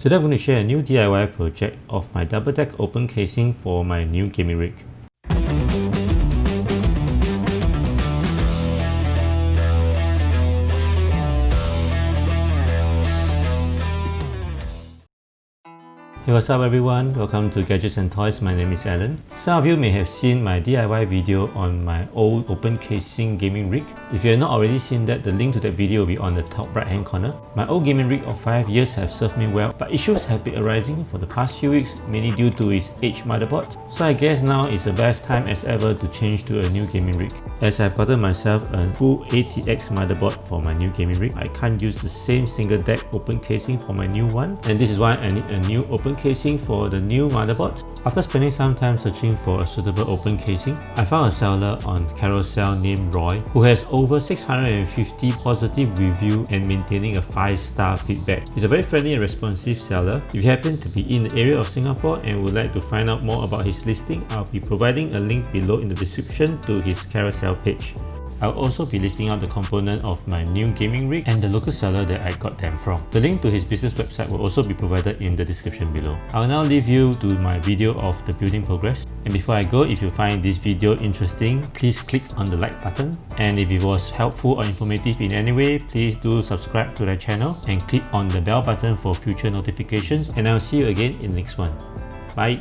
Today I'm going to share a new DIY project of my double deck open casing for my new gaming rig. Hey, what's up everyone? Welcome to Gadgets and Toys. My name is Alan. Some of you may have seen my DIY video on my old open casing gaming rig. If you have not already seen that, the link to that video will be on the top right hand corner. My old gaming rig of 5 years have served me well, but issues have been arising for the past few weeks, mainly due to its aged motherboard. So I guess now is the best time as ever to change to a new gaming rig. As I've gotten myself a full ATX motherboard for my new gaming rig, I can't use the same single deck open casing for my new one, and this is why I need a new open casing for the new motherboard. After spending some time searching for a suitable open casing, I found a seller on Carousell named Roy who has over 650 positive reviews and maintaining a 5-star feedback. He's a very friendly and responsive seller. If you happen to be in the area of Singapore and would like to find out more about his listing, I'll be providing a link below in the description to his Carousell page. I'll also be listing out the component of my new gaming rig and the local seller that I got them from. The link to his business website will also be provided in the description below. I'll now leave you to my video of the building progress. And before I go, if you find this video interesting, please click on the like button. And if it was helpful or informative in any way, please do subscribe to the channel and click on the bell button for future notifications. And I'll see you again in the next one. Bye!